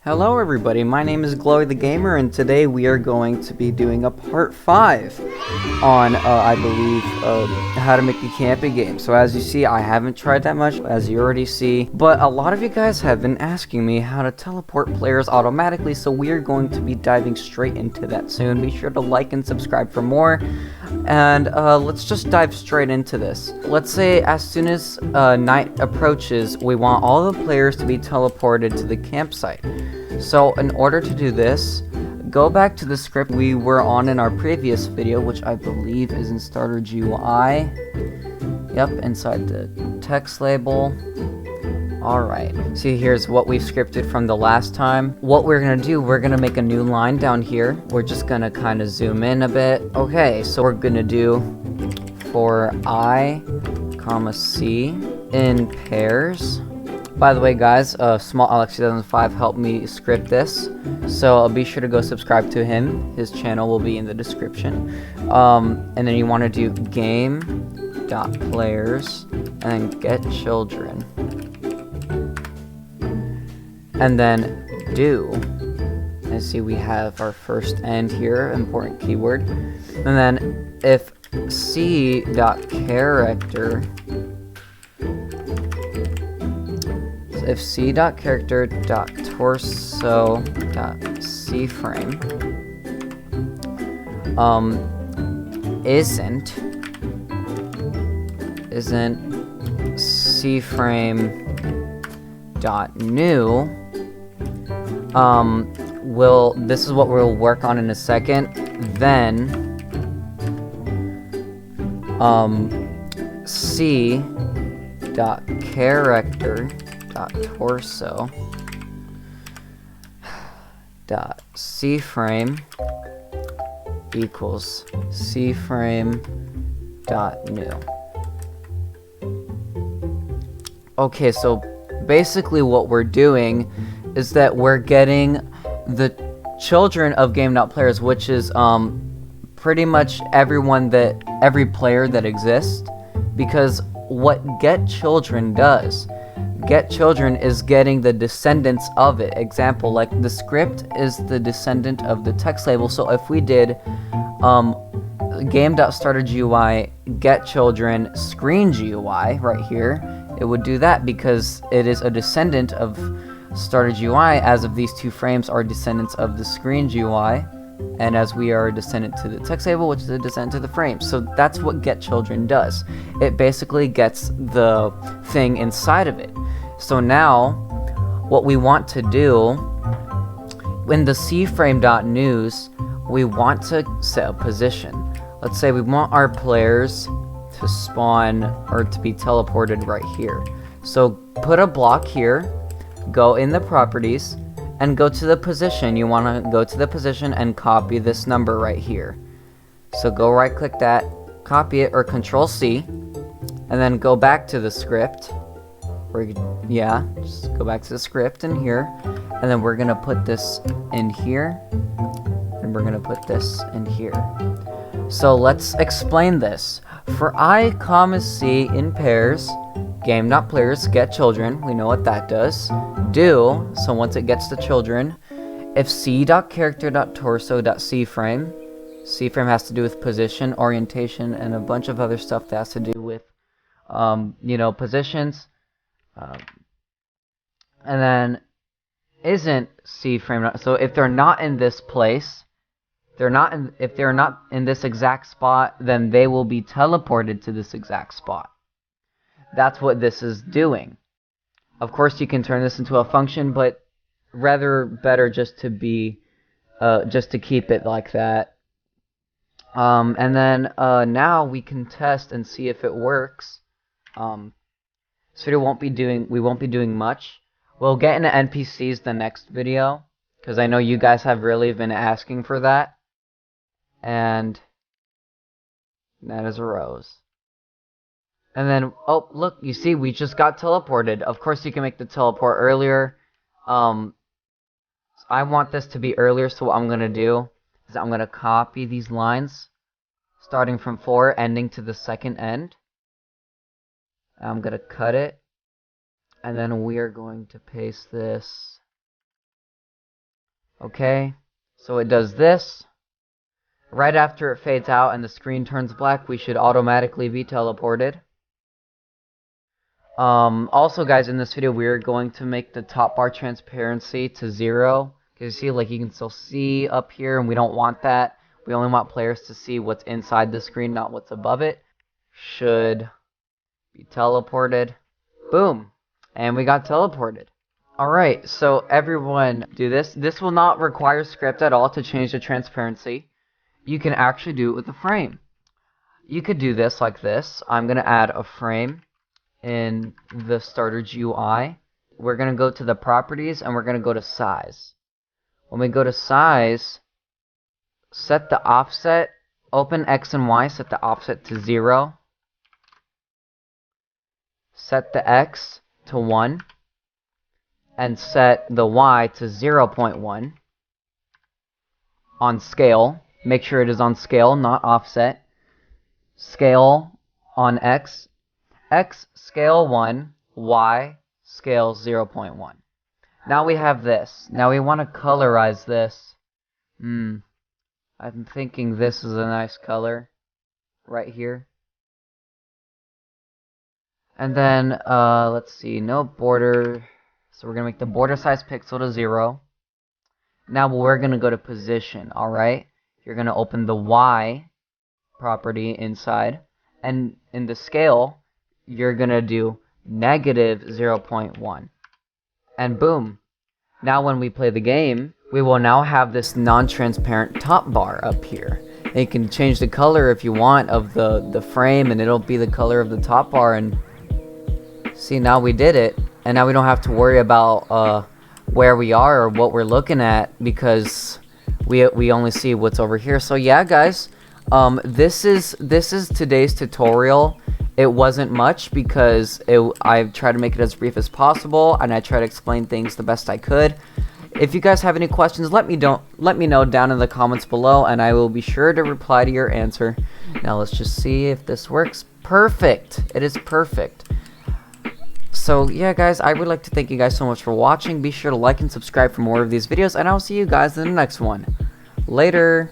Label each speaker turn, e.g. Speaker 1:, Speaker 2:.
Speaker 1: Hello everybody, my name is Glowy the Gamer, and today we are going to be doing a part 5 on, I believe, how to make a camping game. So as you see, I haven't tried that much, as you already see, but a lot of you guys have been asking me how to teleport players automatically, so we are going to be diving straight into that soon. Be sure to like and subscribe for more, and let's just dive straight into this. Let's say as soon as night approaches, we want all the players to be teleported to the campsite. So in order to do this, go back to the script we were on in our previous video, which I believe is in Starter GUI. Yep, inside the text label. Alright, see, here's what we've scripted from the last time. What we're gonna do, we're gonna make a new line down here. We're just gonna kind of zoom in a bit. Okay, so we're gonna do for I, comma C in pairs. By the way, guys, Small Alex 2005 helped me script this, so be sure to go subscribe to him. His channel will be in the description. And then you want to do game.players and get children, and then do. And see, we have our first end here, important keyword, and then if c.character. If c.character.torso.cframe isn't cframe.new, this is what we'll work on in a second. Then c.character.torso.cframe equals cframe.new. Okay, so basically what we're doing is that we're getting the children of game.players, which is pretty much every player that exists, because what get children does, get children is getting the descendants of it. Example, like the script is the descendant of the text label, so if we did game.starterGUI get children screen GUI right here, it would do that because it is a descendant of starter GUI, as of these two frames are descendants of the screen GUI, and as we are a descendant to the text label, which is a descendant to the frame. So that's what get children does. It basically gets the thing inside of it. So now what we want to do in the cframe.news, we want to set a position. Let's say we want our players to spawn or to be teleported right here. So put a block here, go in the properties, and go to the position. You want to go to the position and copy this number right here. So go right click that, copy it, or Control C, and then go back to the script. Just go back to the script in here, and then we're gonna put this in here, and we're gonna put this in here. So let's explain this. For I, comma C in pairs, game.players get children, we know what that does. Do, so once it gets the children, if c.character.torso.cframe, cframe has to do with position, orientation, and a bunch of other stuff that has to do with, positions. And then isn't cframe, so if they're not in this place, if they're not in this exact spot, then they will be teleported to this exact spot. That's what this is doing. Of course, you can turn this into a function, but better just to be, just to keep it like that. And then now we can test and see if it works. This video we won't be doing much. We'll get into NPCs the next video, because I know you guys have really been asking for that. And that is a rose. And then, oh, look, you see, we just got teleported. Of course, you can make the teleport earlier. I want this to be earlier, so what I'm going to do is I'm going to copy these lines, starting from 4, ending to the second end. I'm going to cut it, and then we are going to paste this Okay, so it does this. Right after it fades out and the screen turns black, we should automatically be teleported. Also, guys, in this video, we're going to make the top bar transparency to 0. Because you see, like, you can still see up here, and we don't want that. We only want players to see what's inside the screen, not what's above it. Should be teleported. Boom. And we got teleported. Alright, so everyone do this. This will not require script at all to change the transparency. You can actually do it with a frame. You could do this like this. I'm going to add a frame in the starter GUI. We're going to go to the properties and we're going to go to size. When we go to size, set the offset, open X and Y, set the offset to 0. Set the X to 1. And set the Y to 0.1. On scale. Make sure it is on scale, not offset. Scale on X. X scale 1, Y scale 0.1. Now we have this. Now we want to colorize this. I'm thinking this is a nice color. Right here. And then, let's see, no border. So we're going to make the border size pixel to 0. Now we're going to go to position, alright? You're going to open the Y property inside. And in the scale, you're going to do negative 0.1. And boom. Now when we play the game, we will now have this non-transparent top bar up here. And you can change the color if you want of the frame, and it'll be the color of the top bar. And see, now we did it. And now we don't have to worry about where we are or what we're looking at, because we only see what's over here. So yeah, guys, this is today's tutorial. It wasn't much because I tried to make it as brief as possible, and I tried to explain things the best I could. If you guys have any questions, let me know down in the comments below, and I will be sure to reply to your answer. Now let's just see if this works. Perfect. It is perfect. So yeah, guys, I would like to thank you guys so much for watching. Be sure to like and subscribe for more of these videos, and I'll see you guys in the next one. Later.